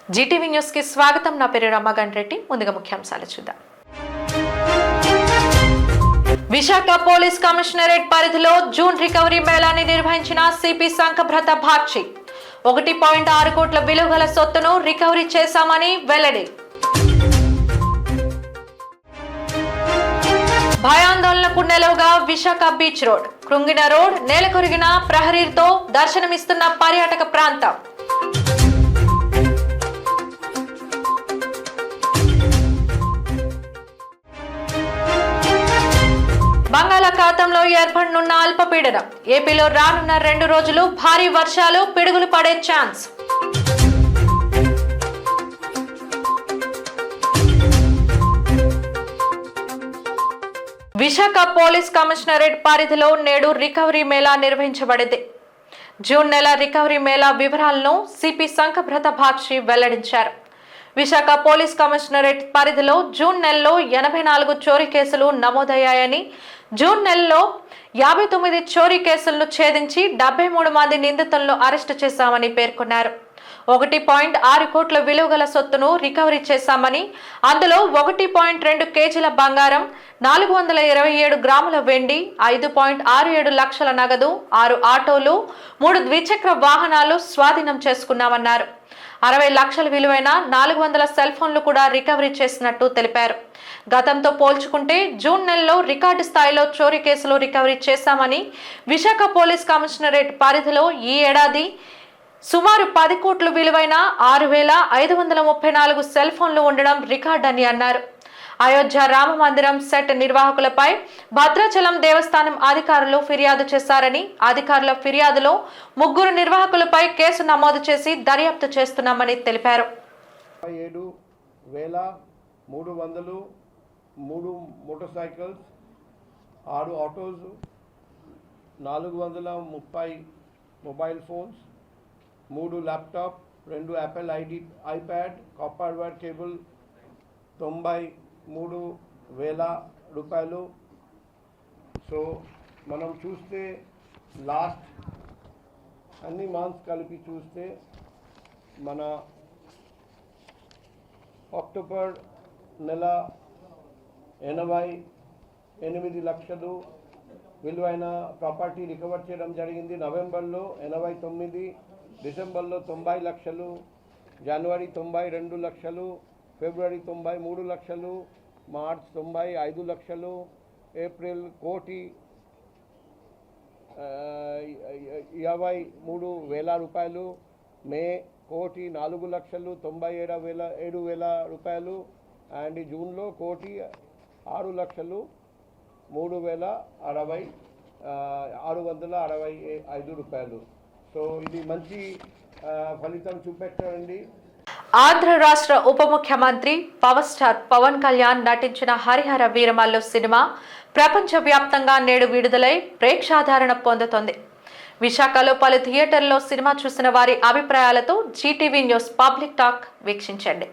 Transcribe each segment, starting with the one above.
Zee TV news కి స్వాగతం. నా పేరు రమాగన్ రెడ్డి. ముందుగా ముఖ్యాంశాలు చూద్దాం. విశాఖ పోలీస్ కమిషనరేట్ పరిధిలో జూన్ రికవరీ మేళాని నిర్వహించిన సిపి సంఘభ్రత భాక్షి 1.6 కోట్ల విలువ గల సొత్తును రికవరీ చేశామని వెల్లడి. భయాందోళనకు నెలవుగా విశాఖ బీచ్ రోడ్, కృంగిన రోడ్, నేలకొరిగిన ప్రహరీతో దర్శనమిస్తున్న పర్యాటక ప్రాంతం. బంగాళాఖాతంలో ఏర్పడనున్న అల్పపీడనం, ఏపీలో రానున్న 2 రోజులు భారీ వర్షాలు, పిడుగులు పడే ఛాన్స్. విశాఖ పోలీస్ కమిషనరేట్ పరిధిలో నేడు రికవరీ మేళా నిర్వహించబడింది. జూన్ నెల రికవరీ మేళా వివరాలను సిపి సంఘభ్రత భాక్షి వెల్లడించారు. విశాఖ పోలీస్ కమిషనరేట్ పరిధిలో జూన్ నెలలో 84 చోరీ కేసులు నమోదయ్యాయని, జూన్ నెలలో 59 చోరీ కేసులను ఛేదించి 73 మంది నిందితులను అరెస్టు చేశామని పేర్కొన్నారు. 1.6 కోట్ల విలువ గల సొత్తును రికవరీ చేశామని, అందులో 1.2 కేజీల బంగారం, 427 గ్రాముల వెండి, 5.67 లక్షల నగదు, 6 ఆటోలు, 3 ద్విచక్ర వాహనాలు స్వాధీనం చేసుకున్నామన్నారు. 60 లక్షల విలువైన 400 సెల్ ఫోన్లు కూడా రికవరీ చేసినట్టు తెలిపారు. గతంతో పోల్చుకుంటే జూన్ నెలలో రికార్డు స్థాయిలో చోరీ కేసులు రికవరీ చేశామని, విశాఖ పోలీస్ కమిషనరేట్ పరిధిలో ఈ ఏడాది సుమారు 10 కోట్ల విలువైన 6,534 సెల్ ఫోన్లు ఉండడం రికార్డు అని అన్నారు. అయోధ్య రామ మందిరం సెట్ నిర్వాహకులపై భద్రాచలం దేవస్థానం అధికారులు ఫిర్యాదు చేశారని, అధికారుల ఫిర్యాదులో 3 నిర్వాహకులపై కేసు నమోదు చేసి దర్యాప్తు చేస్తున్నామని తెలిపారు. 7,300 3 motor cycles, 6 autos, 430 mobile phones, 3 laptop, 2 Apple iPad, copper wire cable, 93,000 రూపాయలు. సో మనం చూస్తే లాస్ట్ అన్ని మంత్స్ కలిపి చూస్తే మన అక్టోబర్ నెల 88 లక్షలు విలువైన ప్రాపర్టీ రికవర్ చేయడం జరిగింది. నవంబర్లో 89, డిసెంబర్లో 90 లక్షలు, జనవరి 92 లక్షలు, ఫిబ్రవరి 93 లక్షలు, మార్చ్ 95 లక్షలు, ఏప్రిల్ 1,23,000 రూపాయలు, మే 1,04,97,000 రూపాయలు, అండ్ జూన్లో 1,06,365 రూపాయలు. సో ఇది మంచి ఫలితం చూపెట్టారండి. ఆంధ్ర రాష్ట్ర ఉప ముఖ్యమంత్రి పవర్ స్టార్ పవన్ కళ్యాణ్ నటించిన హరిహర వీరమల్లు సినిమా ప్రపంచవ్యాప్తంగా నేడు విడుదలై ప్రేక్షాదరణ పొందుతోంది. విశాఖలో పలు థియేటర్లో సినిమా చూసిన వారి అభిప్రాయాలతో జీటీవీ న్యూస్ పబ్లిక్ టాక్ వీక్షించండి.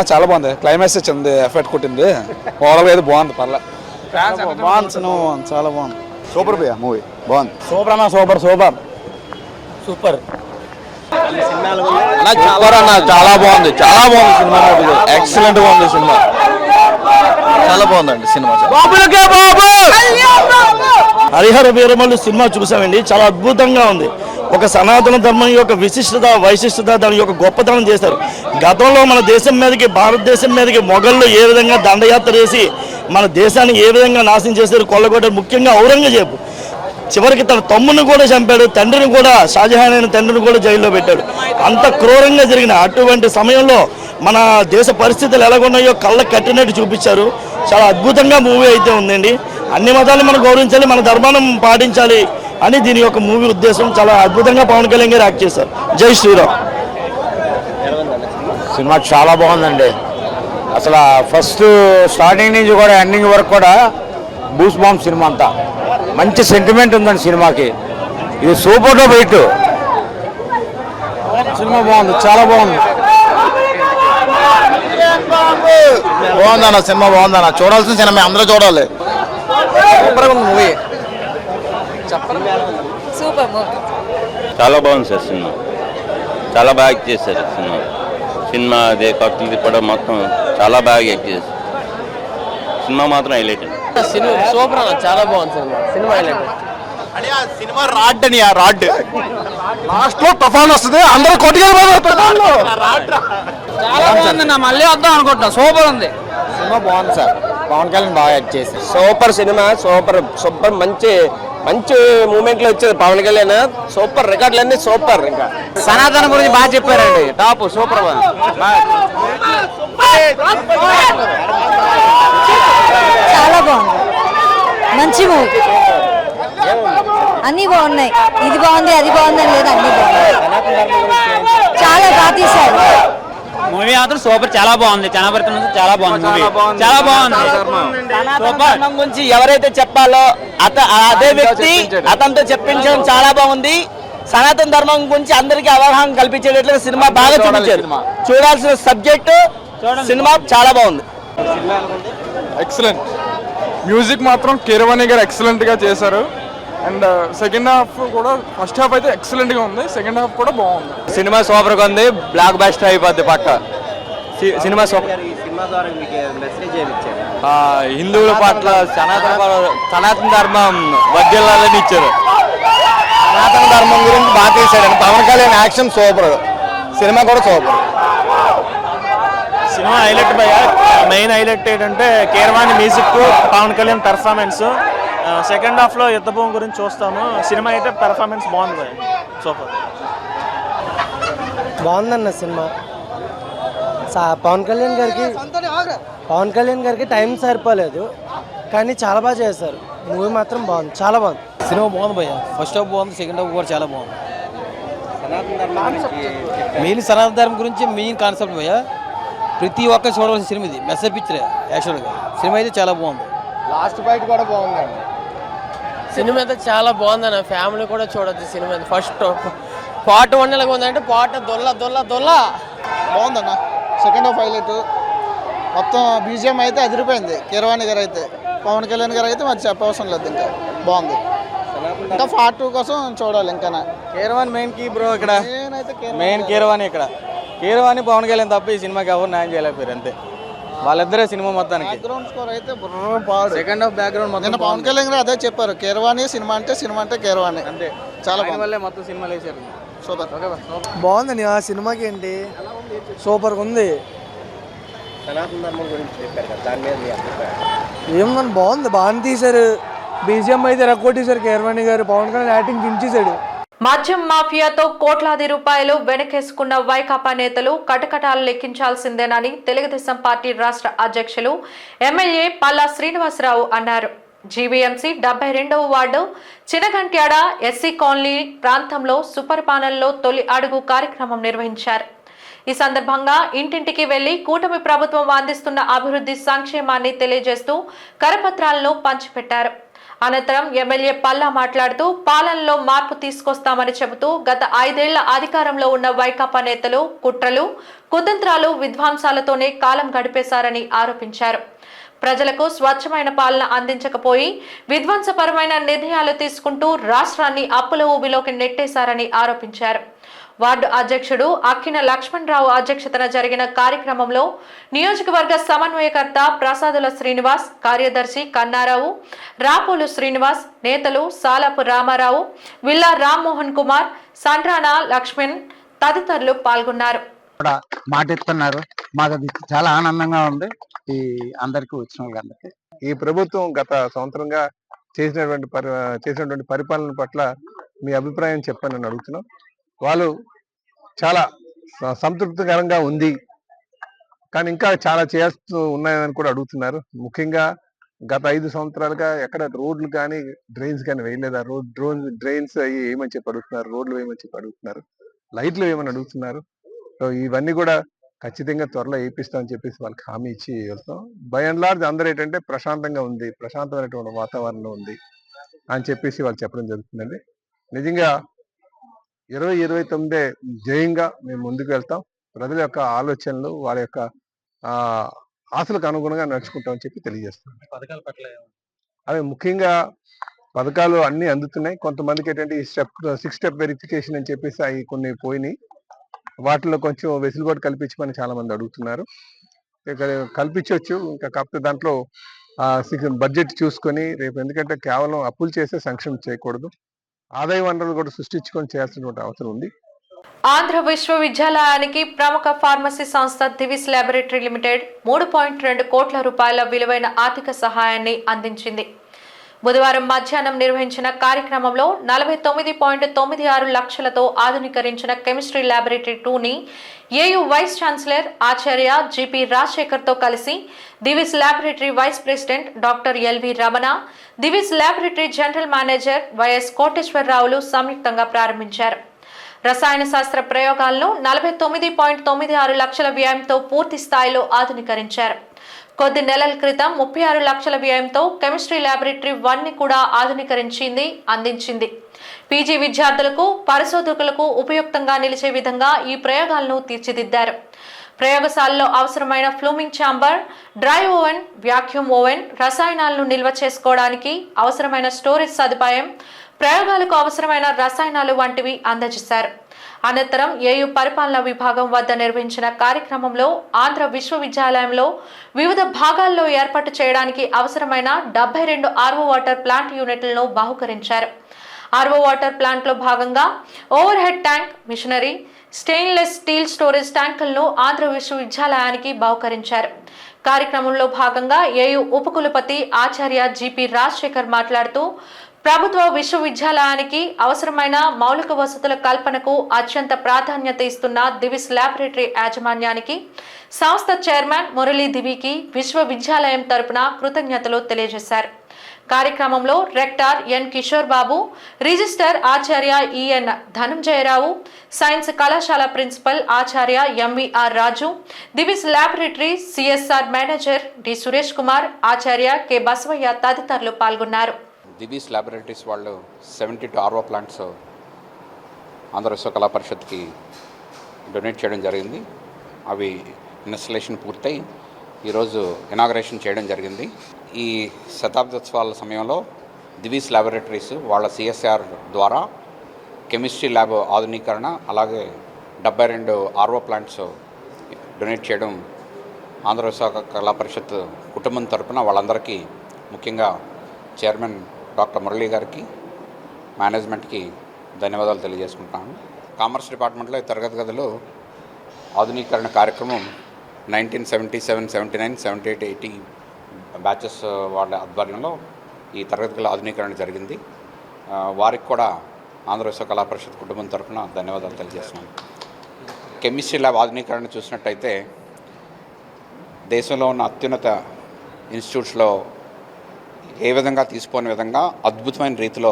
చాలా బాగుంది. క్లైమాక్స్ వచ్చింది, ఎఫెక్ట్ కొట్టింది. ఓవరాల్ అయితే బాగుంది. పర్లేదు, బాగుంది. సినిమా బాగుంది, చాలా బాగుంది. సూపర్ భయ్యా, మూవీ బాగుంది. సూపర్ అన్న, సూపర్ సూపర్ సూపర్ చాలా బాగుంది, చాలా బాగుంది సినిమా. ఎక్సలెంట్ గా ఉంది సినిమా, చాలా బాగుందండి సినిమా. హరిహర వీరమల్లు సినిమా చూసామండి, చాలా అద్భుతంగా ఉంది. ఒక సనాతన ధర్మం యొక్క విశిష్టత, వైశిష్టత, దాని యొక్క గొప్పతనం చేశారు. గతంలో మన దేశం మీదకి, భారతదేశం మీదకి మొఘళ్ళు ఏ విధంగా దండయాత్ర చేసి మన దేశాన్ని ఏ విధంగా నాశనం చేశారు, కొల్లగొట్టారు. ముఖ్యంగా ఔరంగజేబు చివరికి తన తమ్ముని కూడా చంపాడు, తండ్రిని కూడా, షాజహాన్ అయిన తండ్రిని కూడా జైల్లో పెట్టాడు. అంత క్రూరంగా జరిగిన అటువంటి సమయంలో మన దేశ పరిస్థితులు ఎలాగున్నాయో కళ్ళ కట్టినట్టు చూపించారు. చాలా అద్భుతంగా మూవీ అయితే ఉందండి. అన్ని మతాలను మనం గౌరవించాలి, మన ధర్మాన్ని పాటించాలి అని దీని యొక్క మూవీ ఉద్దేశం. చాలా అద్భుతంగా పవన్ కళ్యాణ్ గారు యాక్ట్ చేశారు. జై శ్రీరామ్. సినిమా చాలా బాగుందండి. అసలు ఫస్ట్ స్టార్టింగ్ నుంచి కూడా ఎండింగ్ వరకు కూడా బూస్ బాంబ్ సినిమా అంతా మంచి సెంటిమెంట్ ఉందండి సినిమాకి. ఇది సూపర్ డూపర్ హిట్. సినిమా బాగుంది, చాలా బాగుంది. బాగుందన్న సినిమా, బాగుందన్న. చూడాల్సిన సినిమా, అందరూ చూడాలి. సూపర్ ఉంది మూవీ. Super movie. చాలా బాగుంది సార్ సినిమా. చాలా బాగా యాక్ట్ చేశారు సినిమా అదే కత్తులు తిప్పడం మొత్తం చాలా బాగా యాక్ట్ చేశారు. సినిమా మాత్రం హైలైట్. సినిమా సూపర్ అన్న, చాలా బాగుంది సినిమా హైలైట్. సినిమా రాడ్ అని రాడ్ లాస్ట్ లో తుఫాన్ వస్తుంది, అందరూ కొట్టుకెళ్ళిపోతారు. చాలా బాగుంది, మళ్ళీ వద్దాం అనుకుంటున్నా. సూపర్ ఉంది సినిమా. బాగుంది సార్, పవన్ కళ్యాణ్ బాగా యాక్ట్ చేశారు. Super cinema, super super. మంచి మంచి మూమెంట్లు వచ్చేది పవన్ కళ్యాణ్. సూపర్, రికార్డులన్నీ సూపర్. ఇంకా సనాతన గురించి బాగా చెప్పారండి, టాప్ సూపర్. చాలా బాగుంది, మంచి మూవీ. అన్నీ బాగున్నాయి. ఇది బాగుంది, అది బాగుంది అని లేదు, అన్నీ బాగున్నాయి. చాలా బాగా తీశారు. మూవీ మాత్రం సూపర్, చాలా బాగుంది. జనభరితం చాలా బాగుంది మూవీ, చాలా బాగుంది. సూపర్ గురించి ఎవరైతే చెప్పాలో అదే వ్యక్తి అతనితో చెప్పించడం చాలా బాగుంది. సనాతన ధర్మం గురించి అందరికీ అవగాహన కల్పించేటట్లుగా సినిమా బాగా చూపించారు. చూడాల్సిన సబ్జెక్టు సినిమా చాలా బాగుంది. ఎక్సలెంట్. మ్యూజిక్ మాత్రం కీరవాణి గారు ఎక్సలెంట్ గా చేశారు. అండ్ సెకండ్ హాఫ్ కూడా, ఫస్ట్ హాఫ్ అయితే ఎక్సలెంట్ గా ఉంది, సెకండ్ హాఫ్ కూడా బాగుంది. సినిమా సూపర్ గా ఉంది, బ్లాక్ బస్టర్ అయిపోద్ది పక్క. Cinema super. హిందువుల పట్ల సనాతన ధర్మం వర్ధిల్లాలని ఇచ్చారు. సనాతన ధర్మం గురించి బాగా తీశాడు. Pawan Kalyan action super, cinema కూడా super. Cinema highlight main highlight ఏంటంటే Keeravani music, Pawan Kalyan performance. Second హాఫ్లో యుద్ధభూమి గురించి చూస్తాము. సినిమా అయితే పెర్ఫార్మెన్స్ బాగుంది, సూపర్. బాగుందన్న సినిమా. పవన్ కళ్యాణ్ గారికి టైం సరిపోలేదు, కానీ చాలా బాగా చేశారు. మూవీ మాత్రం బాగుంది, చాలా బాగుంది. సినిమా బాగుంది భయ్య. ఫస్ట్ హాఫ్ బాగుంది, సెకండ్ హాఫ్ కూడా చాలా బాగుంది. మెయిన్ సనాతన ధర్మం గురించి మెయిన్ కాన్సెప్ట్ భయ్య. ప్రతి ఒక్క చూడవలసిన సినిమా ఇది. మెసేజ్ పిక్చర్ యాక్చువల్గా. సినిమా అయితే చాలా బాగుంది. లాస్ట్ ఫైట్ కూడా బాగుందండి. సినిమా అయితే చాలా బాగుందన్న, ఫ్యామిలీ కూడా చూడొచ్చు సినిమా. ఫస్ట్ పార్ట్ 1 ఎలాగ ఉందంటే పార్ట్ దొల్ల బాగుందన్న. Second half highlight. మొత్తం బీజిఎం అయితే అదిరిపోయింది. కీరవాణి గారు అయితే, పవన్ కళ్యాణ్ గారు అయితే మరి చెప్పవసరం లేదు. ఇంకా బాగుంది. ఇంకా పార్ట్ 2 కోసం చూడాలి. ఇంకా కీరవాణి మెయిన్ కీ బ్రో. ఇక్కడ మెయిన్ కీరవాణి. ఇక్కడ కీరవాణి పవన్ కళ్యాణ్ తప్ప ఈ సినిమాకి ఎవరు న్యాయం చేయలేకపోయారు. అంతే, వాళ్ళిద్దరే సినిమా మొత్తానికి. బ్యాక్గ్రౌండ్ స్కోర్ అయితే సెకండ్ హాఫ్ బ్యాక్గ్రౌండ్ మొత్తం పవన్ కళ్యాణ్ గారు అదే చెప్పారు. కీరవాణి సినిమా అంటే కీరవాణి. అంతే, చాలా వల్లే మొత్తం సినిమాలు వేసారు. సూపర్. బాగుందండి. ఆ సినిమాకి ఏంటి సూపర్గా ఉంది. సనాతన ధర్మం గురించి చెప్పారు కదా, దాని మీద మీ అభిప్రాయం? ఏమన్నా బాగుంది, బాగానే తీశారు. బీజిఎం అయితే రగ్గొట్టేశారు. కీరవాణి గారు పవన్ కళ్యాణ్ యాక్టింగ్ దించేశాడు. మద్యం మాఫియాతో కోట్లాది రూపాయలు వెనకేసుకున్న వైకాపా నేతలు కటకటాలు లెక్కించాల్సిందేనని తెలుగుదేశం పార్టీ రాష్ట్ర అధ్యక్షులు ఎమ్మెల్యే పల్లా శ్రీనివాసరావు అన్నారు. జీవీఎంసీ 72వ వార్డు చినగంట్యాడ ఎస్సీ కాలనీ ప్రాంతంలో సుపరిపాలనలో తొలి అడుగు కార్యక్రమం నిర్వహించారు. ఈ సందర్భంగా ఇంటింటికి వెళ్లి కూటమి ప్రభుత్వం అందిస్తున్న అభివృద్ధి సంక్షేమాన్ని తెలియజేస్తూ కరపత్రాలను పంచిపెట్టారు. అనంతరం ఎమ్మెల్యే పల్లా మాట్లాడుతూ పాలనలో మార్పు తీసుకొస్తామని చెబుతూ గత 5 ఏళ్ల అధికారంలో ఉన్న వైకాపా నేతలు కుట్రలు, కుతంత్రాలు, విధ్వంసాలతోనే కాలం గడిపేశారని ఆరోపించారు. ప్రజలకు స్వచ్ఛమైన పాలన అందించకపోయి విధ్వంసపరమైన నిర్ణయాలు తీసుకుంటూ రాష్ట్రాన్ని అప్పుల ఊబిలోకి నెట్టేశారని ఆరోపించారు. వార్డు అధ్యక్షుడు అక్కిన లక్ష్మణరావు అధ్యక్షతన జరిగిన కార్యక్రమంలో నియోజకవర్గ సమన్వయకర్త ప్రసాదుల శ్రీనివాస్, కార్యదర్శి కన్నారావు, రాపోలు శ్రీనివాస్, నేతలు సాలాపు రామారావు, విల్లా రామ్మోహన్ కుమార్, సండ్రాణ లక్ష్మణ్ తదితరులు పాల్గొన్నారు. మాటిస్తున్నారు, మాకు అది చాలా ఆనందంగా ఉంది. ఈ అందరికీ వచ్చిన వాళ్ళందరికీ ఈ ప్రభుత్వం గత సంవత్సరంగా చేసినటువంటి పరిపాలన పట్ల మీ అభిప్రాయం చెప్పని అడుగుతున్నాం. వాళ్ళు చాలా సంతృప్తికరంగా ఉంది, కానీ ఇంకా చాలా చేస్తూ ఉన్నాయని కూడా అడుగుతున్నారు. ముఖ్యంగా గత 5 సంవత్సరాలుగా ఎక్కడ రోడ్లు కానీ డ్రైన్స్ కానీ వేయలేదా? డ్రైన్స్ అవి ఏమని చెప్పి అడుగుతున్నారు, రోడ్లు వేయమని చెప్పి అడుగుతున్నారు, లైట్లు వేయమని అడుగుతున్నారు. సో ఇవన్నీ కూడా ఖచ్చితంగా త్వరలో వేయిస్తామని చెప్పేసి వాళ్ళకి హామీ ఇచ్చి వెళ్తాం. బై అండ్ లార్జ్ అందరూ ఏంటంటే ప్రశాంతంగా ఉంది, ప్రశాంతమైనటువంటి వాతావరణం ఉంది అని చెప్పేసి వాళ్ళు చెప్పడం జరుగుతుందండి. నిజంగా 2029 జయంగా మేము ముందుకు వెళ్తాం. ప్రజల యొక్క ఆలోచనలు వాళ్ళ యొక్క ఆశలకు అనుగుణంగా నడుచుకుంటామని చెప్పి తెలియజేస్తున్నాం. అవి ముఖ్యంగా పథకాలు అన్ని అందుతున్నాయి. కొంతమందికి ఏంటంటే ఈ 6 స్టెప్ వెరిఫికేషన్ అని చెప్పేసి అవి కొన్ని పోయినాయి. వాటిలో కొంచెం వెసులుబాటు కల్పించమని చాలా మంది అడుగుతున్నారు. ఇక కల్పించవచ్చు, ఇంకా కాకపోతే దాంట్లో బడ్జెట్ చూసుకొని రేపు, ఎందుకంటే కేవలం అప్పులు చేసే సంక్షేమం చేయకూడదు, ఆదాయ వనరులు కూడా సృష్టించుకొని చేయాల్సినటువంటి అవసరం ఉంది. ఆంధ్ర విశ్వవిద్యాలయానికి ప్రముఖ ఫార్మసీ సంస్థ దివిస్ ల్యాబొరేటరీ లిమిటెడ్ 3.2 కోట్ల రూపాయల విలువైన ఆర్థిక సహాయాన్ని అందించింది. బుధవారం మధ్యాహ్నం నిర్వహించిన కార్యక్రమంలో 49.96 లక్షలతో ఆధునీకరించిన కెమిస్ట్రీ ల్యాబొరేటరీ 2ని AU vice chancellor Acharya GP రాజశేఖర్తో కలిసి Divis laboratory vice president doctor LV Ramana, Divis laboratory general manager YS కోటేశ్వరరావులు సంయుక్తంగా ప్రారంభించారు. రసాయన శాస్త్ర ప్రయోగాలను 49.96 లక్షల వ్యయంతో పూర్తి స్థాయిలో ఆధునీకరించారు. కొద్ది నెలల క్రితం 36 లక్షల వ్యయంతో కెమిస్ట్రీ ల్యాబొరేటరీ 1ని కూడా అందించింది. పీజీ విద్యార్థులకు, పరిశోధకులకు ఉపయుక్తంగా నిలిచే విధంగా ఈ ప్రయోగాలను తీర్చిదిద్దారు. ప్రయోగశాలలో అవసరమైన fuming chamber, dry oven, vacuum oven, రసాయనాలను నిల్వ చేసుకోవడానికి అవసరమైన స్టోరేజ్ సదుపాయం, ప్రయోగాలకు అవసరమైన రసాయనాలు వంటివి అందజేశారు. అనంతరం ఏయూ పరిపాలనా విభాగం వద్ద నిర్వహించిన కార్యక్రమంలో ఆంధ్ర విశ్వవిద్యాలయంలో వివిధ భాగాల్లో ఏర్పాటు చేయడానికి అవసరమైన 72 ఆర్వో వాటర్ ప్లాంట్ యూనిట్లను బహుకరించారు. ఆర్వో వాటర్ ప్లాంట్లో భాగంగా over head tank, machinery, stainless steel storage ట్యాంకులను ఆంధ్ర విశ్వవిద్యాలయానికి బహుకరించారు. కార్యక్రమంలో భాగంగా ఏయూ ఉపకులపతి ఆచార్య జిపి రాజశేఖర్ మాట్లాడుతూ, ప్రభుత్వ విశ్వవిద్యాలయానికి అవసరమైన మౌలిక వసతుల కల్పనకు అత్యంత ప్రాధాన్యత ఇస్తున్న దివిస్ ల్యాబొరేటరీ యాజమాన్యానికి, సంస్థ చైర్మన్ మురళీ దివికి విశ్వవిద్యాలయం తరపున కృతజ్ఞతలు తెలియజేశారు. కార్యక్రమంలో rector N Kishore Babu, register Acharya EN ధనంజయరావు, సైన్స్ కళాశాల principal Acharya MVR Raju, Divis laboratory CSR manager D Suresh Kumar, Acharya K Basavaiah తదితరులు పాల్గొన్నారు. దివిస్ ల్యాబొరేటరీస్ వాళ్ళు 72 ఆర్వో ప్లాంట్స్ ఆంధ్ర విశ్వ కళా పరిషత్కి డొనేట్ చేయడం జరిగింది. అవి ఇన్స్టలేషన్ పూర్తయి ఈరోజు ఇనాగరేషన్ చేయడం జరిగింది. ఈ శతాబ్దోత్సవాల సమయంలో దివిస్ ల్యాబొరేటరీస్ వాళ్ళ సిఎస్ఆర్ ద్వారా కెమిస్ట్రీ ల్యాబ్ ఆధునీకరణ, అలాగే 72 ఆర్వో ప్లాంట్స్ డొనేట్ చేయడం ఆంధ్ర విశ్వ కళా పరిషత్ కుటుంబం తరపున వాళ్ళందరికీ, ముఖ్యంగా చైర్మన్ డాక్టర్ మురళీ గారికి, మేనేజ్మెంట్కి ధన్యవాదాలు తెలియజేసుకుంటాను. కామర్స్ డిపార్ట్మెంట్లో ఈ తరగతి గదిలో ఆధునీకరణ కార్యక్రమం 1977, 79, 78, 80 బ్యాచెస్ వాళ్ళ ఆధ్వర్యంలో ఈ తరగతి గల ఆధునీకరణ జరిగింది. వారికి కూడా ఆంధ్ర విశ్వ కళా పరిషత్ కుటుంబం తరఫున ధన్యవాదాలు తెలియజేస్తున్నాను. కెమిస్ట్రీ ల్యాబ్ ఆధునీకరణ చూసినట్టయితే దేశంలో ఉన్న అత్యున్నత ఇన్స్టిట్యూట్స్లో ఏ విధంగా తీసుకోని విధంగా అద్భుతమైన రీతిలో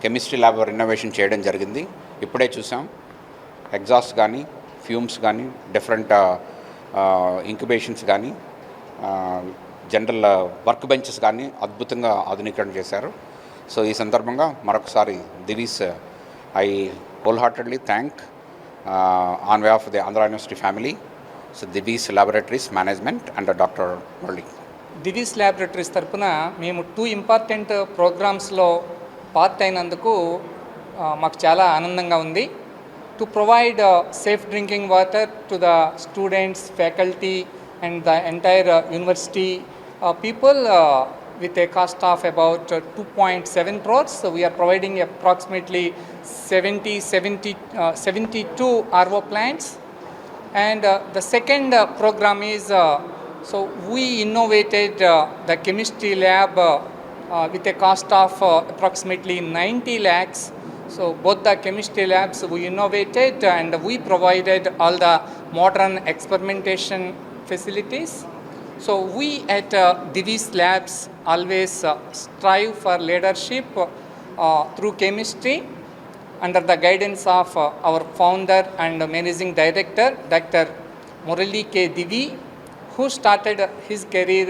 కెమిస్ట్రీ ల్యాబ్ రెనోవేషన్ చేయడం జరిగింది. ఇప్పుడే చూసాం, ఎగ్జాస్ట్ కానీ, ఫ్యూమ్స్ కానీ, డిఫరెంట్ ఇంక్యుబేషన్స్ కానీ, జనరల్ వర్క్ బెంచెస్ కానీ అద్భుతంగా ఆధునీకరణ చేశారు. సో ఈ సందర్భంగా మరొకసారి Divi's I whole heartedly thank on behalf of the Andhra university family, so Divi's laboratories management and doctor Murali. Divi's laboratories తరపున మేము 2 ఇంపార్టెంట్ ప్రోగ్రామ్స్లో పార్ట్ అయినందుకు మాకు చాలా ఆనందంగా ఉంది. To provide safe drinking water to the students, faculty and the entire university people with a cost of about 2.7 crores. So we are providing approximately 72 RO plants. And the second program is so we innovated the chemistry lab with a cost of approximately 90 lakhs. So both the chemistry labs we innovated and we provided all the modern experimentation facilities. So we at Divi's Labs always strive for leadership through chemistry under the guidance of our founder and managing director, Dr. Murali K. Divi, who started his career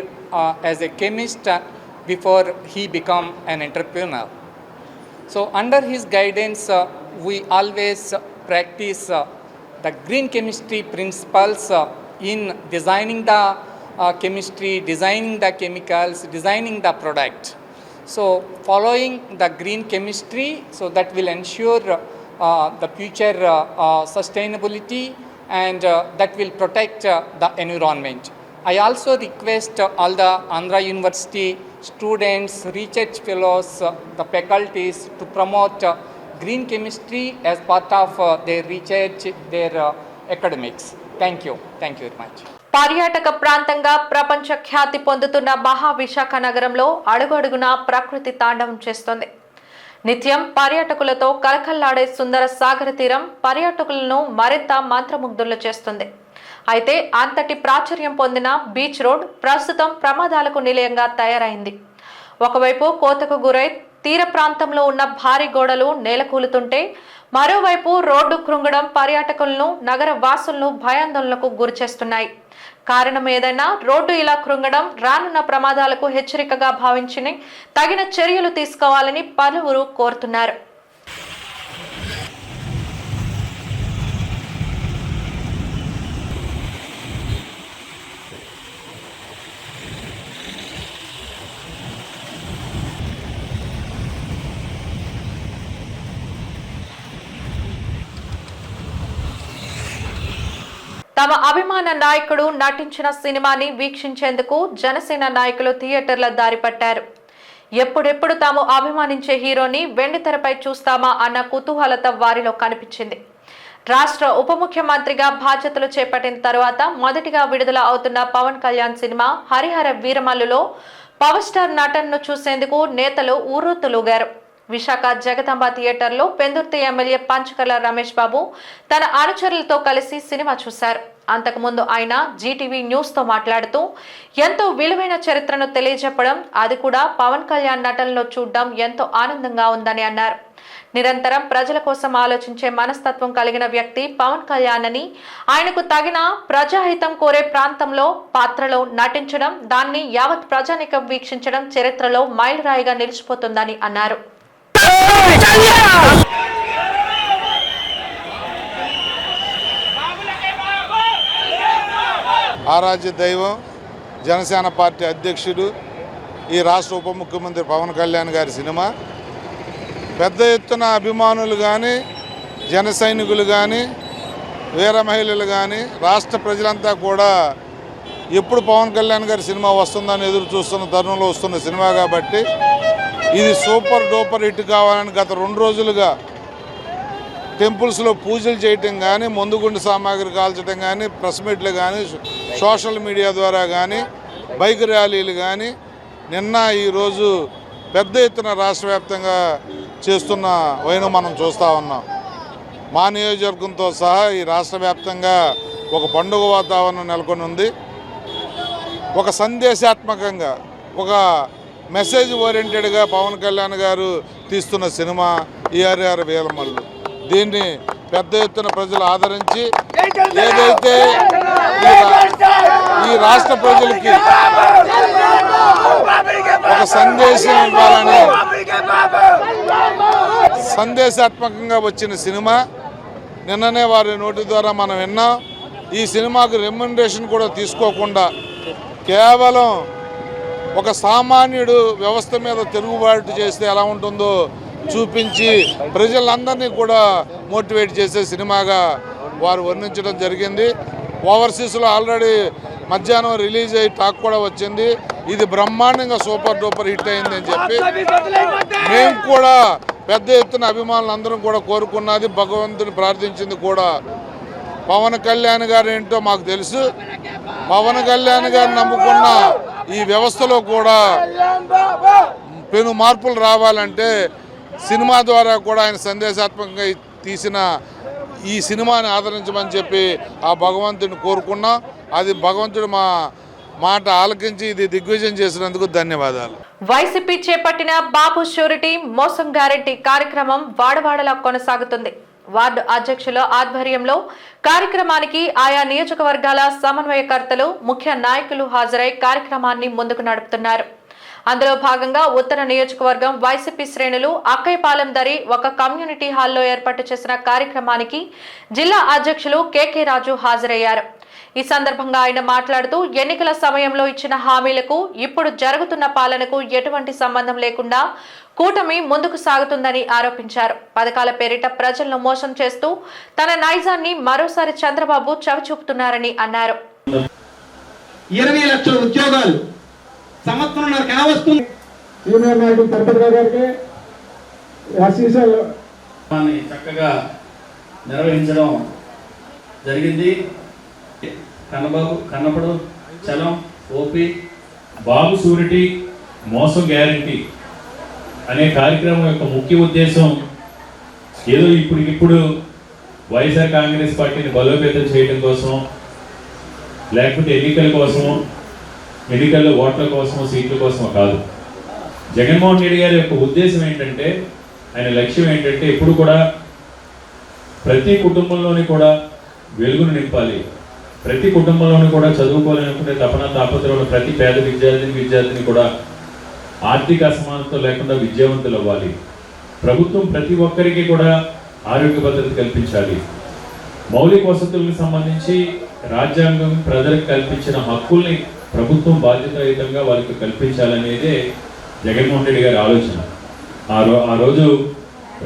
as a chemist before he became an entrepreneur. So under his guidance, we always practice the green chemistry principles in designing the chemistry, designing the chemicals, designing the product. So following the green chemistry, so that will ensure the future sustainability and that will protect the environment. I also request all the Andhra University students, research fellows, the faculties to promote green chemistry as part of their research, their academics. Thank you very much. పర్యాటక ప్రాంతంగా ప్రపంచ ఖ్యాతి పొందుతున్న మహావిశాఖ నగరంలో అడుగడుగునా ప్రకృతి తాండవం చేస్తోంది. నిత్యం పర్యాటకులతో కలకల్లాడే సుందర సాగర తీరం పర్యాటకులను మరింత మంత్రముగ్ధులు చేస్తుంది. అయితే అంతటి ప్రాచుర్యం పొందిన బీచ్ రోడ్ ప్రస్తుతం ప్రమాదాలకు నిలయంగా తయారైంది. ఒకవైపు కోతకు గురై తీర ప్రాంతంలో ఉన్న భారీ గోడలు నేలకూలుతుంటే మరోవైపు రోడ్డు కృంగడం పర్యాటకులను నగర వాసులను భయాందోళనకు గురిచేస్తున్నాయి. కారణం ఏదైనా రోడ్డు ఇలా కృంగడం రానున్న ప్రమాదాలకు హెచ్చరికగా భావించి తగిన చర్యలు తీసుకోవాలని పలువురు కోరుతున్నారు. తమ అభిమాన నాయకుడు నటించిన సినిమాని వీక్షించేందుకు జనసేన నాయకులు థియేటర్ల దారి పట్టారు. ఎప్పుడెప్పుడు తాము అభిమానించే హీరోని వెండితెరపై చూస్తామా అన్న కుతూహలత వారిలో కనిపించింది. రాష్ట్ర ఉప ముఖ్యమంత్రిగా బాధ్యతలు చేపట్టిన తరువాత మొదటిగా విడుదల అవుతున్న పవన్ కళ్యాణ్ సినిమా హరిహర వీరమల్లులో పవర్ స్టార్ నటనను చూసేందుకు నేతలు ఊరూతులుగారు. విశాఖ జగదాంబ థియేటర్లో పెందుర్తి ఎమ్మెల్యే పంచకర్ల రమేష్ బాబు తన అనుచరులతో కలిసి సినిమా చూశారు. అంతకుముందు ఆయన జీటీవీ న్యూస్తో మాట్లాడుతూ ఎంతో విలువైన చరిత్రను తెలియజెప్పడం, అది కూడా పవన్ కళ్యాణ్ నటనలో చూడడం ఎంతో ఆనందంగా ఉందని అన్నారు. నిరంతరం ప్రజల కోసం ఆలోచించే మనస్తత్వం కలిగిన వ్యక్తి పవన్ కళ్యాణ్ అని, ఆయనకు తగిన ప్రజాహితం కోరే ప్రాంతంలో పాత్రలో నటించడం, దాన్ని యావత్ ప్రజానికం వీక్షించడం చరిత్రలో మైలురాయిగా నిలిచిపోతుందని అన్నారు. ఆరాధ్య దైవం జనసేన పార్టీ అధ్యక్షుడు ఈ రాష్ట్ర ఉప ముఖ్యమంత్రి పవన్ కళ్యాణ్ గారి సినిమా పెద్ద ఎత్తున అభిమానులు కానీ, జన సైనికులు కానీ, వీర మహిళలు కానీ, రాష్ట్ర ప్రజలంతా కూడా ఎప్పుడు పవన్ కళ్యాణ్ గారి సినిమా వస్తుందని ఎదురు చూస్తున్న తరుణంలో వస్తున్న సినిమా కాబట్టి ఇది సూపర్ డూపర్ హిట్ కావాలని గత 2 రోజులుగా టెంపుల్స్లో పూజలు చేయటం కానీ, మందుగుండు సామాగ్రి కాల్చడం కానీ, ప్రెస్ మీట్లు కానీ, సోషల్ మీడియా ద్వారా కానీ, బైక్ ర్యాలీలు కానీ, నిన్న ఈరోజు పెద్ద ఎత్తున రాష్ట్ర వ్యాప్తంగా చేస్తున్న వైనం మనం చూస్తూ ఉన్నాం. మా నియోజకవర్గంతో సహా ఈ రాష్ట్ర వ్యాప్తంగా ఒక పండుగ వాతావరణం నెలకొని ఉంది. ఒక సందేశాత్మకంగా, ఒక మెసేజ్ ఓరియంటెడ్గా పవన్ కళ్యాణ్ గారు తీస్తున్న సినిమా ఈ హరిహర వీరమల్లు. దీన్ని పెద్ద ఎత్తున ప్రజలు ఆదరించి ఏదైతే ఈ రాష్ట్ర ప్రజలకి ఒక సందేశం ఇవ్వాలని సందేశాత్మకంగా వచ్చిన సినిమా నిన్ననే వారి నోటి ద్వారా మనం విన్నాం. ఈ సినిమాకు రెమ్యునరేషన్ కూడా తీసుకోకుండా కేవలం ఒక సామాన్యుడు వ్యవస్థ మీద తిరుగుబాటు చేస్తే ఎలా ఉంటుందో చూపించి ప్రజలందరినీ కూడా మోటివేట్ చేసే సినిమాగా వారు వర్ణించడం జరిగింది. ఓవర్సీస్లో ఆల్రెడీ మధ్యాహ్నం రిలీజ్ అయ్యి టాక్ కూడా వచ్చింది. ఇది బ్రహ్మాండంగా సూపర్ డూపర్ హిట్ అయింది అని చెప్పి మేము కూడా పెద్ద ఎత్తున అభిమానులు అందరం కూడా కోరుకున్నది, భగవంతుని ప్రార్థించింది కూడా. పవన్ కళ్యాణ్ గారు ఏంటో మాకు తెలుసు. పవన్ కళ్యాణ్ గారు నమ్ముకున్న ఈ వ్యవస్థలో కూడా పెను మార్పులు రావాలంటే సినిమా ద్వారా కూడా ఆయన సందేశాత్మకంగా తీసిన ఈ సినిమాని ఆదరించమని చెప్పి ఆ భగవంతుని కోరుకున్నాం. అది భగవంతుడు మా మాట ఆలకించి ఇది దిగ్విజయం చేసినందుకు ధన్యవాదాలు. వైసీపీ చేపట్టిన బాబు షూరిటీ మోసం గ్యారెంటీ కార్యక్రమం వాడవాడలా కొనసాగుతుంది. వార్డు అధ్యక్షుల ఆధ్వర్యంలో కార్యక్రమానికి ఆయా నియోజకవర్గాల సమన్వయకర్తలు, ముఖ్య నాయకులు హాజరై కార్యక్రమాన్ని ముందుకు నడుపుతున్నారు. అందులో భాగంగా ఉత్తర నియోజకవర్గం వైసీపీ శ్రేణులు అక్కయ్యపాలెం దరి ఒక కమ్యూనిటీ హాల్లో ఏర్పాటు చేసిన కార్యక్రమానికి జిల్లా అధ్యక్షులు కెకే రాజు హాజరయ్యారు. ఈ సందర్భంగా ఆయన మాట్లాడుతూ ఎన్నికల సమయంలో ఇచ్చిన హామీలకు ఇప్పుడు జరుగుతున్న పాలనకు ఎటువంటి సంబంధం లేకుండా కూటమి ముందుకు సాగుతుందని ఆరోపించారు. పథకాల పేరిట ప్రజలను మోసం చేస్తూ తన నైజాన్ని మరోసారి చంద్రబాబు చవిచూపుతున్నారని అన్నారు. 20 లక్షల ఉద్యోగాలు సంవత్సరంన్నర కావస్తుంది. సీనియర్ నాయకులు తిరుపతి గారికి చక్కగా నిర్వహించడం జరిగింది. కన్నపడు చలం ఓపీ బాబు షూరిటీ మోసం గ్యారంటీ అనే కార్యక్రమం యొక్క ముఖ్య ఉద్దేశం ఏదో ఇప్పటికిప్పుడు వైఎస్ఆర్ కాంగ్రెస్ పార్టీని బలోపేతం చేయడం కోసం, లేకపోతే ఎన్నికల కోసమో, ఎన్నికల్లో ఓట్ల కోసమో, సీట్ల కోసమో కాదు. జగన్మోహన్ రెడ్డి గారి యొక్క ఉద్దేశం ఏంటంటే, ఆయన లక్ష్యం ఏంటంటే ఎప్పుడు కూడా ప్రతి కుటుంబంలోని కూడా వెలుగును నింపాలి, ప్రతి కుటుంబంలోని కూడా చదువుకోవాలనుకునే తపన తాపత్రయంలో ప్రతి పేద విద్యార్థిని కూడా ఆర్థిక అసమానత లేకుండా విద్యావంతులు అవ్వాలి. ప్రభుత్వం ప్రతి ఒక్కరికి కూడా ఆరోగ్య భద్రత కల్పించాలి. మౌలిక వసతులకు సంబంధించి రాజ్యాంగం ప్రజలకు కల్పించిన హక్కుల్ని ప్రభుత్వం బాధ్యతాయుతంగా వారికి కల్పించాలనేదే జగన్మోహన్ రెడ్డి గారి ఆలోచన. ఆ రోజు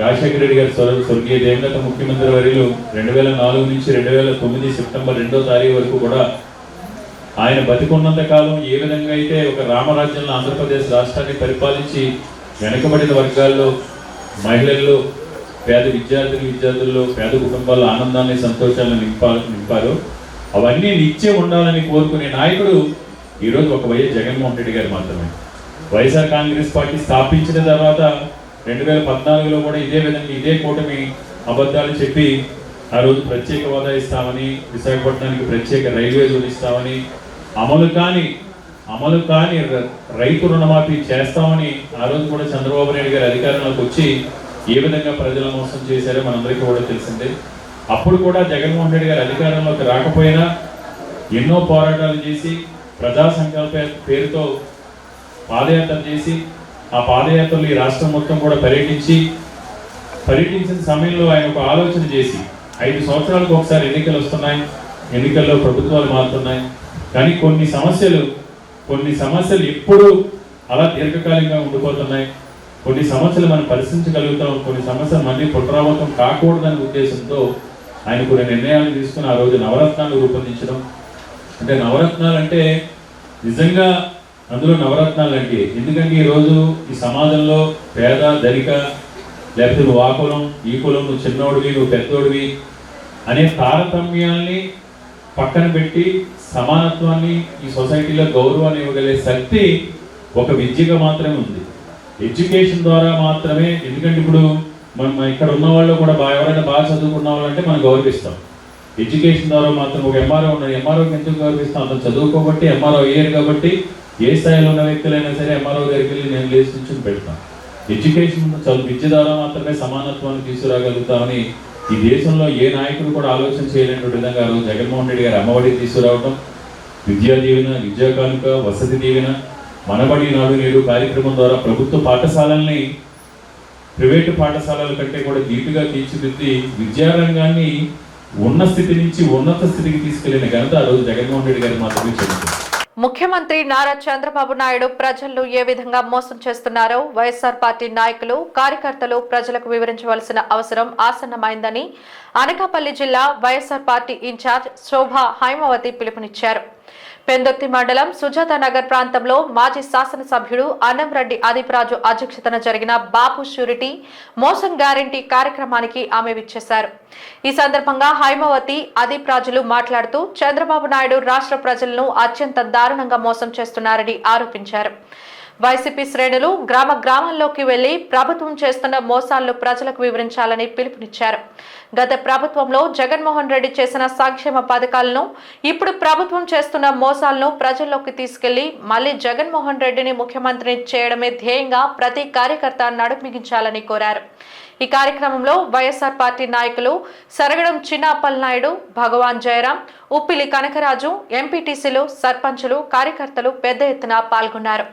రాజశేఖర రెడ్డి గారు స్వర్గీయ దివంగత ముఖ్యమంత్రి వర్యులు 2004 నుంచి 2009 సెప్టెంబర్ 2వ తారీఖు వరకు కూడా ఆయన బతికున్నంత కాలం ఏ విధంగా అయితే ఒక రామరాజ్యంలో ఆంధ్రప్రదేశ్ రాష్ట్రాన్ని పరిపాలించి వెనుకబడిన వర్గాల్లో, మహిళల్లో, పేద విద్యార్థుల్లో, పేద కుటుంబాల్లో ఆనందాన్ని, సంతోషాలను నింపారు. అవన్నీ నిత్యం ఉండాలని కోరుకునే నాయకుడు ఈరోజు ఒక వైఎస్ జగన్మోహన్ రెడ్డి గారు మాత్రమే. వైఎస్ఆర్ కాంగ్రెస్ పార్టీ స్థాపించిన తర్వాత 2014లో కూడా ఇదే విధంగా ఇదే కూటమి అబద్ధాలు చెప్పి ఆ రోజు ప్రత్యేక హోదా ఇస్తామని, విశాఖపట్నానికి ప్రత్యేక రైల్వే జోన్ ఇస్తామని, అమలు కాని రైతు రుణమాఫీ చేస్తామని ఆ రోజు కూడా చంద్రబాబు నాయుడు గారి అధికారంలోకి వచ్చి ఏ విధంగా ప్రజల మోసం చేశారో మనందరికీ కూడా తెలిసిందే. అప్పుడు కూడా జగన్మోహన్ రెడ్డి గారి అధికారంలోకి రాకపోయినా ఎన్నో పోరాటాలు చేసి ప్రజా సంకల్ప పేరుతో పాదయాత్ర చేసి ఆ పాదయాత్రలు ఈ రాష్ట్రం మొత్తం కూడా పర్యటించిన సమయంలో ఆయన ఒక ఆలోచన చేసి 5 సంవత్సరాలకు ఒకసారి ఎన్నికలు వస్తున్నాయి, ఎన్నికల్లో ప్రభుత్వాలు మారుతున్నాయి, కానీ కొన్ని సమస్యలు ఎప్పుడు అలా దీర్ఘకాలికంగా ఉండిపోతున్నాయి, కొన్ని సమస్యలు మనం పరిశీలించగలుగుతాం, కొన్ని సమస్యలు మళ్ళీ పునరావృతం కాకూడదనే ఉద్దేశంతో ఆయన కొన్ని నిర్ణయాలు తీసుకుని ఆ రోజు నవరత్నాలు రూపొందించడం. అంటే నవరత్నాలు అంటే నిజంగా అందులో నవరత్నాలు అంటే ఎందుకంటే ఈరోజు ఈ సమాజంలో పేద ధనిక, లేకపోతే నువ్వు ఆ కులం ఈ కులం, నువ్వు చిన్నోడివి నువ్వు పెద్దోడివి అనే తారతమ్యాల్ని పక్కన పెట్టి సమానత్వాన్ని, ఈ సొసైటీలో గౌరవాన్ని ఇవ్వగలిగే శక్తి ఒక విద్యగా మాత్రమే ఉంది. ఎడ్యుకేషన్ ద్వారా మాత్రమే. ఎందుకంటే ఇప్పుడు మనం ఇక్కడ ఉన్న వాళ్ళు కూడా ఎవరైనా బాగా చదువుకున్న వాళ్ళంటే మనం గౌరవిస్తాం. ఎడ్యుకేషన్ ద్వారా మాత్రం ఒక ఎంఆర్ఓ ఉన్నాడు, ఎంఆర్ఓకి ఎందుకు గౌరవిస్తాం? అతను చదువుకోబట్టి, ఎంఆర్ఓ అయ్యారు కాబట్టి ఏ స్థాయిలో ఉన్న వ్యక్తులైనా సరే ఎంఆర్ఓ దగ్గరికి వెళ్ళి నేను లేచి నుంచి పెడతాను. ఎడ్యుకేషన్ విద్య ద్వారా మాత్రమే సమానత్వాన్ని తీసుకురాగలుగుతామని ఈ దేశంలో ఏ నాయకుడు కూడా ఆలోచన చేయలేనటువంటి విధంగా రోజు జగన్మోహన్ రెడ్డి గారు అమ్మఒడి తీసుకురావడం, విద్యా దీవెన, విద్యా కానుక, వసతి దీవెన, మనబడి నాడు నేడు కార్యక్రమం ద్వారా ప్రభుత్వ పాఠశాలల్ని ప్రైవేటు పాఠశాలల కంటే కూడా ధీటుగా తీర్చిదిద్ది విద్యారంగాన్ని ఉన్న స్థితి నుంచి ఉన్నత స్థితికి తీసుకెళ్లిన ఘనత ఆ రోజు జగన్మోహన్ రెడ్డి గారి మాత్రమే చెందుతుంది. ముఖ్యమంత్రి నారా చంద్రబాబు నాయుడు ప్రజలను ఏ విధంగా మోసం చేస్తున్నారో వైఎస్ఆర్ పార్టీ నాయకులు, కార్యకర్తలు ప్రజలకు వివరించవలసిన అవసరం ఆసన్నమైందని అనకాపల్లి జిల్లా వైఎస్ఆర్ పార్టీ ఇన్ఛార్జ్ శోభా హైమవతి పిలుపునిచ్చారు. పెందుర్తి మండలం సుజాత నగర్ ప్రాంతంలో మాజీ శాసనసభ్యుడు అన్నంరెడ్డి అదీప్రాజు అధ్యక్షతన జరిగిన బాబు షూరిటీ మోసం గ్యారంటీ కార్యక్రమానికి ఆమె విచ్చేశారు. ఈ సందర్భంగా హైమవతి, అదీప్రాజులు మాట్లాడుతూ చంద్రబాబు నాయుడు రాష్ట్ర ప్రజలను అత్యంత దారుణంగా మోసం చేస్తున్నారని ఆరోపించారు. వైసీపీ శ్రేణులు గ్రామాల్లోకి వెళ్లి ప్రభుత్వం చేస్తున్న మోసాలను ప్రజలకు వివరించాలని పిలుపునిచ్చారు. గత ప్రభుత్వంలో జగన్మోహన్ రెడ్డి చేసిన సంక్షేమ పథకాలను, ఇప్పుడు ప్రభుత్వం చేస్తున్న మోసాలను ప్రజల్లోకి తీసుకెళ్లి మళ్లీ జగన్మోహన్ రెడ్డిని ముఖ్యమంత్రిని చేయడమే ధ్యేయంగా ప్రతి కార్యకర్త నడుమిగించాలని కోరారు. ఈ కార్యక్రమంలో వైఎస్ఆర్ పార్టీ నాయకులు సరగడం చిన్నప్పలనాయుడు, భగవాన్ జయరాం, ఉప్పిలి కనకరాజు, ఎంపీటీసీలు, సర్పంచులు, కార్యకర్తలు పెద్ద ఎత్తున పాల్గొన్నారు.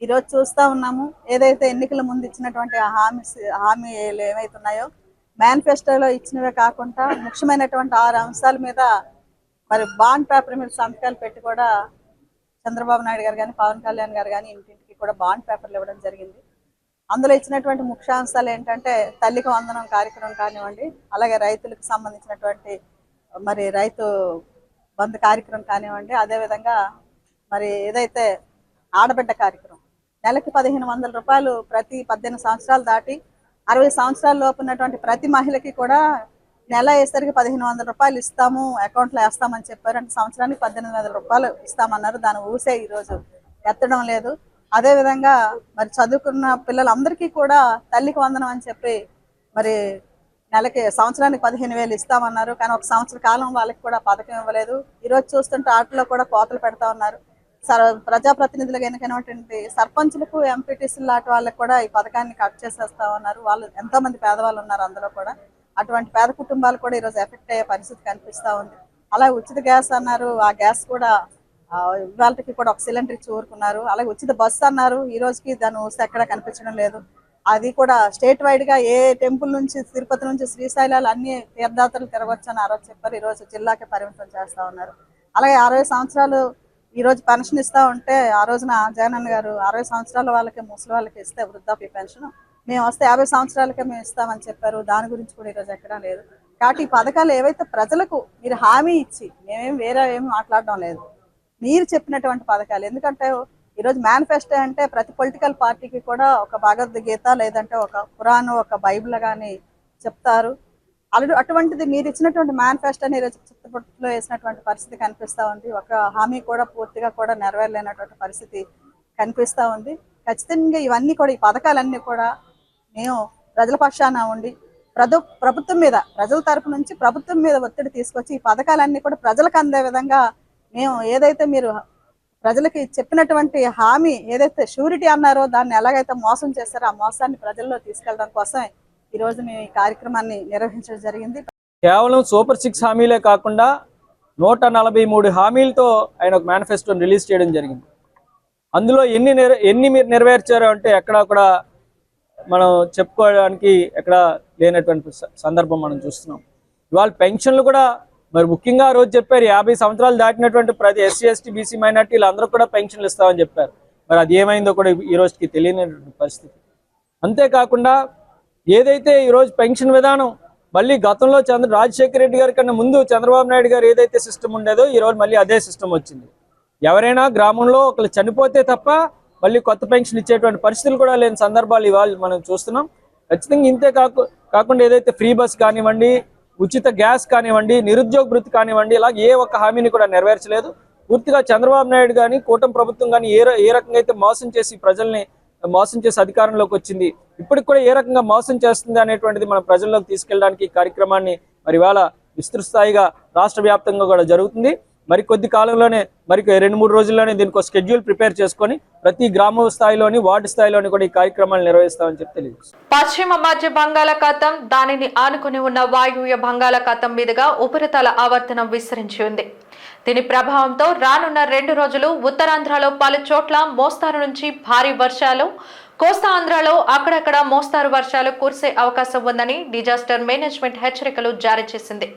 ఈరోజు చూస్తా ఉన్నాము, ఏదైతే ఎన్నికల ముందు ఇచ్చినటువంటి హామీలు ఏవైతున్నాయో మేనిఫెస్టోలో ఇచ్చినవే కాకుండా ముఖ్యమైనటువంటి 6 అంశాల మీద మరి బాండ్ పేపర్ మీద సంతకాలు పెట్టి కూడా చంద్రబాబు నాయుడు గారు కానీ, పవన్ కళ్యాణ్ గారు కానీ ఇంటింటికి కూడా బాండ్ పేపర్లు ఇవ్వడం జరిగింది. అందులో ఇచ్చినటువంటి ముఖ్యాంశాలు ఏంటంటే తల్లికి వందనం కార్యక్రమం కానివ్వండి, అలాగే రైతులకు సంబంధించినటువంటి మరి రైతు బంధు కార్యక్రమం కానివ్వండి, అదేవిధంగా మరి ఏదైతే ఆడబిడ్డ కార్యక్రమం నెలకి 1500 రూపాయలు ప్రతి 18 సంవత్సరాలు దాటి 60 సంవత్సరాల లోపు ఉన్నటువంటి ప్రతి మహిళకి కూడా నెల వేసరికి 1500 రూపాయలు ఇస్తాము, అకౌంట్లో వేస్తామని చెప్పారు. అంటే సంవత్సరానికి 18,000 రూపాయలు ఇస్తామన్నారు. దాని ఊసే ఈరోజు ఎత్తడం లేదు. అదేవిధంగా మరి చదువుకున్న పిల్లలందరికీ కూడా తల్లికి వందనం అని చెప్పి మరి సంవత్సరానికి 15,000 ఇస్తామన్నారు. కానీ ఒక సంవత్సర కాలం వాళ్ళకి కూడా పథకం ఇవ్వలేదు. ఈరోజు చూస్తుంటే ఆటలో కూడా కోతలు పెడతా ఉన్నారు. ప్రజాప్రతినిధులుగా ఎన్నికైనటువంటి సర్పంచులకు, ఎంపీటీసీలు లాంటి వాళ్ళకి కూడా ఈ పథకాన్ని కట్ చేసేస్తా ఉన్నారు. వాళ్ళు ఎంతో మంది పేదవాళ్ళు ఉన్నారు అందులో కూడా. అటువంటి పేద కుటుంబాలు కూడా ఈరోజు ఎఫెక్ట్ అయ్యే పరిస్థితి కనిపిస్తూ ఉంది. అలాగే ఉచిత గ్యాస్ అన్నారు, ఆ గ్యాస్ కూడా ఇవాళకి కూడా ఒక సిలిండర్ ఇచ్చి ఊరుకున్నారు. అలాగే ఉచిత బస్సు అన్నారు, ఈ రోజుకి దాని ఊసి ఎక్కడ కనిపించడం లేదు. అది కూడా స్టేట్ వైడ్గా ఏ టెంపుల్ నుంచి, తిరుపతి నుంచి శ్రీశైలాలు అన్ని తీర్థయాత్రలు తిరగొచ్చు అని ఆ రోజు చెప్పారు. ఈరోజు జిల్లాకే పరిమితం చేస్తూ ఉన్నారు. అలాగే 60 సంవత్సరాలు ఈరోజు పెన్షన్ ఇస్తూ ఉంటే ఆ రోజున జగనన్న గారు 60 సంవత్సరాల వాళ్ళకి, ముసలి వాళ్ళకి ఇస్తే వృద్ధాప్య పెన్షన్ మేము వస్తే 50 సంవత్సరాలకే మేము ఇస్తామని చెప్పారు. దాని గురించి కూడా ఈరోజు ఎక్కడా లేదు. కాబట్టి ఈ పథకాలు ఏవైతే ప్రజలకు మీరు హామీ ఇచ్చి, మేమేం వేరే ఏమి మాట్లాడడం లేదు, మీరు చెప్పినటువంటి పథకాలు. ఎందుకంటే ఈరోజు మేనిఫెస్టో అంటే ప్రతి పొలిటికల్ పార్టీకి కూడా ఒక భగవద్గీత లేదంటే ఒక ఖురాన్, ఒక బైబిల్ కానీ చెప్తారు. అటువంటిది మీరు ఇచ్చినటువంటి మేనిఫెస్టోని ఈరోజు చిత్తపట్టులో వేసినటువంటి పరిస్థితి కనిపిస్తూ ఉంది. ఒక హామీ కూడా పూర్తిగా కూడా నెరవేరలేనటువంటి పరిస్థితి కనిపిస్తూ ఉంది. ఖచ్చితంగా ఇవన్నీ కూడా, ఈ పథకాలన్నీ కూడా మేము ప్రజల పక్షాన ఉండి ప్రభుత్వం మీద, ప్రజల తరపు నుంచి ప్రభుత్వం మీద ఒత్తిడి తీసుకొచ్చి ఈ పథకాలన్నీ కూడా ప్రజలకు అందే విధంగా మేము ఏదైతే మీరు ప్రజలకి చెప్పినటువంటి హామీ ఏదైతే షూరిటీ అన్నారో దాన్ని ఎలాగైతే మోసం చేస్తారో ఆ మోసాన్ని ప్రజల్లో తీసుకెళ్ళడం కోసమే ఈరోజు మేము ఈ కార్యక్రమాన్ని నిర్వహించడం జరిగింది. కేవలం సూపర్ 6 హామీలే కాకుండా 143 హామీలతో ఆయన ఒక మేనిఫెస్టోని రిలీజ్ చేయడం జరిగింది. అందులో ఎన్ని మీరు నెరవేర్చారో అంటే ఎక్కడా కూడా మనం చెప్పుకోవడానికి ఎక్కడ లేనటువంటి సందర్భం మనం చూస్తున్నాం. ఇవాళ పెన్షన్లు కూడా మరి ముఖ్యంగా ఆ రోజు చెప్పారు 50 సంవత్సరాలు దాటినటువంటి ప్రతి ఎస్సీ, ఎస్టీ, బీసీ మైనార్టీలు అందరూ కూడా పెన్షన్లు ఇస్తామని చెప్పారు. మరి అది ఏమైందో కూడా ఈ రోజుకి తెలియనటువంటి పరిస్థితి. అంతేకాకుండా ఏదైతే ఈరోజు పెన్షన్ విధానం మళ్ళీ గతంలో రాజశేఖర రెడ్డి గారి కన్నా ముందు చంద్రబాబు నాయుడు గారు ఏదైతే సిస్టమ్ ఉండేదో ఈరోజు మళ్ళీ అదే సిస్టమ్ వచ్చింది. ఎవరైనా గ్రామంలో ఒకళ్ళు చనిపోతే తప్ప మళ్ళీ కొత్త పెన్షన్ ఇచ్చేటువంటి పరిస్థితులు కూడా లేని సందర్భాలు ఇవాళ మనం చూస్తున్నాం. ఖచ్చితంగా ఇంతే కాకుండా ఏదైతే ఫ్రీ బస్ కానివ్వండి, ఉచిత గ్యాస్ కానివ్వండి, నిరుద్యోగ భృతి కానివ్వండి, ఇలా ఏ ఒక్క హామీని కూడా నెరవేర్చలేదు. పూర్తిగా చంద్రబాబు నాయుడు కానీ, కూటమి ప్రభుత్వం కానీ ఏ రకంగా అయితే మోసం చేసి ప్రజల్ని మోసం చేసి అధికారంలోకి వచ్చింది, ఇప్పటికి కూడా ఏ రకంగా మోసం చేస్తుంది అనేటువంటిది మన ప్రజల్లోకి తీసుకెళ్ళడానికి ఈ కార్యక్రమాన్ని మరి ఇవాళ విస్తృత స్థాయిగా రాష్ట్ర వ్యాప్తంగా కూడా జరుగుతుంది. మరి కొద్ది కాలంలోనే, మరి 2-3 రోజుల్లోనే దీనికి ఒక షెడ్యూల్ ప్రిపేర్ చేసుకొని ప్రతి గ్రామ స్థాయిలోని, వార్డు స్థాయిలోని కూడా ఈ కార్యక్రమాలు నిర్వహిస్తామని చెప్పి తెలియదు. పశ్చిమ మధ్య బంగాళాఖాతం, దానిని ఆనుకుని ఉన్న వాయువ్య బంగాళాఖాతం మీదుగా ఉపరితల ఆవర్తనం విస్తరించి ఉంది. దీని ప్రభావంతో రానున్న 2 రోజులు ఉత్తరాంధ్రలో పలు చోట్ల మోస్తారు నుంచి భారీ వర్షాలు, కోస్తా ఆంధ్రలో అక్కడక్కడ మోస్తారు వర్షాలు కురిసే అవకాశం ఉందని డిజాస్టర్ మేనేజ్మెంట్ హెచ్చరికలు జారీ చేసింది.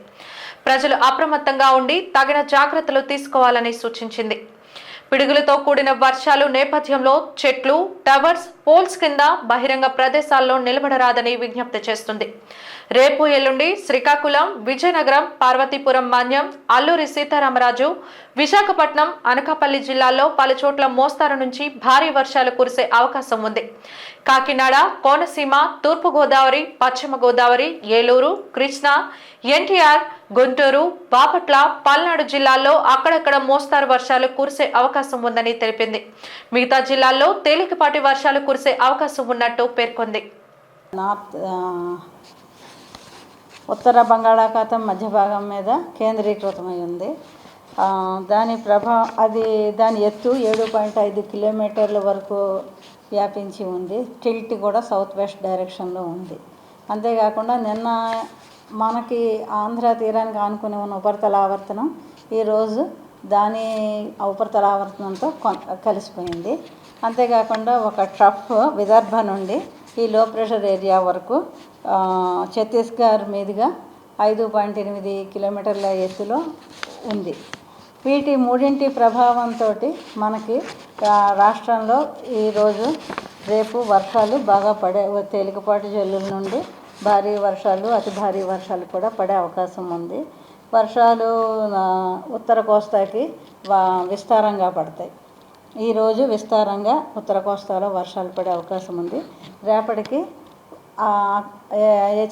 ప్రజలు అప్రమత్తంగా ఉండి తగిన జాగ్రత్తలు తీసుకోవాలని సూచించింది. పిడుగులతో కూడిన వర్షాలు నేపథ్యంలో చెట్లు, టవర్స్, పోల్స్ కింద బహిరంగ ప్రదేశాల్లో నిలబడరాదని విజ్ఞప్తి చేస్తుంది. రేపు ఎల్లుండి శ్రీకాకుళం, విజయనగరం, పార్వతీపురం, మన్యం, అల్లూరి సీతారామరాజు, విశాఖపట్నం, అనకాపల్లి జిల్లాల్లో పలుచోట్ల మోస్తారు నుంచి భారీ వర్షాలు కురిసే అవకాశం ఉంది. కాకినాడ, కోనసీమ, తూర్పు గోదావరి, పశ్చిమ గోదావరి, ఏలూరు, కృష్ణా, ఎన్టీఆర్, గుంటూరు, బాపట్ల, పల్నాడు జిల్లాల్లో అక్కడక్కడ మోస్తారు వర్షాలు కురిసే అవకాశం ఉందని తెలిపింది. మిగతా జిల్లాల్లో తేలికపాటి వర్షాలు కురిసే అవకాశం ఉన్నట్టు పేర్కొంది. ఉత్తర బంగాళాఖాతం మధ్య భాగం మీద కేంద్రీకృతమై ఉంది. దాని ఎత్తు 7.5 కిలోమీటర్ల వరకు వ్యాపించి ఉంది. టిల్ట్ కూడా సౌత్ వెస్ట్ డైరెక్షన్లో ఉంది. అంతేకాకుండా నిన్న మనకి ఆంధ్ర తీరానికి ఆనుకుని ఉన్న ఉపరితల ఆవర్తనం ఈరోజు దాని ఉపరితల ఆవర్తనంతో కలిసిపోయింది. అంతేకాకుండా ఒక ట్రఫ్ విదర్భ నుండి ఈ లో ప్రెషర్ ఏరియా వరకు ఛత్తీస్గఢ్ మీదుగా 5.8 కిలోమీటర్ల ఎత్తులో ఉంది. వీటి మూడింటి ప్రభావంతో మనకి రాష్ట్రంలో ఈరోజు రేపు వర్షాలు బాగా పడే, తేలికపాటి జల్లుల నుండి భారీ వర్షాలు, అతి భారీ వర్షాలు కూడా పడే అవకాశం ఉంది. వర్షాలు ఉత్తర కోస్తాకి విస్తారంగా పడతాయి. ఈరోజు విస్తారంగా ఉత్తర కోస్తాలో వర్షాలు పడే అవకాశం ఉంది. రేపటికి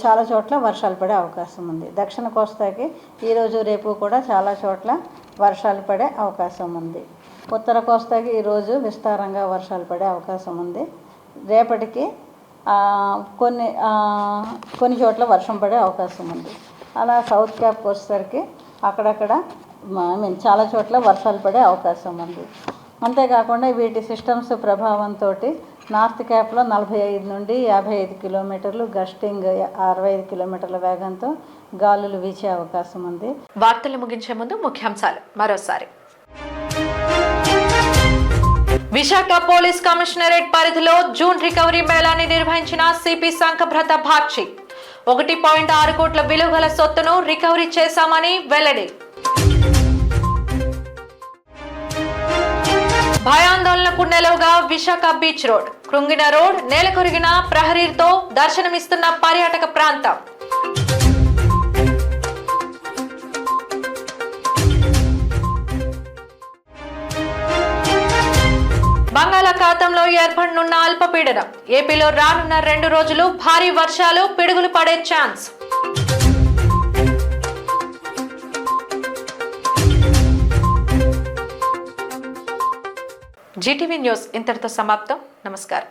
చాలా చోట్ల వర్షాలు పడే అవకాశం ఉంది. దక్షిణ కోస్తాకి ఈరోజు రేపు కూడా చాలా చోట్ల వర్షాలు పడే అవకాశం ఉంది. ఉత్తర కోస్తాకి ఈరోజు విస్తారంగా వర్షాలు పడే అవకాశం ఉంది. రేపటికి కొన్ని చోట్ల వర్షం పడే అవకాశం ఉంది. అలా సౌత్ క్యాప్కి వచ్చేసరికి అక్కడక్కడ చాలా చోట్ల వర్షాలు పడే అవకాశం ఉంది. అంతేకాకుండా వీటి సిస్టమ్స్ ప్రభావంతో నార్త్ క్యాప్లో 45 నుండి 55 కిలోమీటర్లు, గస్టింగ్ 65 కిలోమీటర్ల వేగంతో గాలులు వీచే అవకాశం ఉంది. వార్తలు ముగించే ముందు ముఖ్యాంశాలు మరోసారి. విశాఖ పోలీస్ కమిషనరేట్ పరిధిలో జూన్ రికవరీ మేళాని నిర్వహించిన సిపి సంఘభ్రత భాక్షి 1.6 కోట్ల విలువగల సొత్తును రికవరీ చేశామని వెల్లడి. భయాందోళనకు నెలవుగా విశాఖ బీచ్ రోడ్, కృంగిన రోడ్, నేలకొరిగిన ప్రహరీతో దర్శనమిస్తున్న పర్యాటక ప్రాంతం. బంగాళాఖాతంలో ఏర్పడనున్న అల్పపీడనం, ఏపీలో రానున్న 2 రోజులు భారీ వర్షాలు, పిడుగులు పడే ఛాన్స్. జీటీవీ న్యూస్ ఇంతటితో సమాప్తం. నమస్కారం.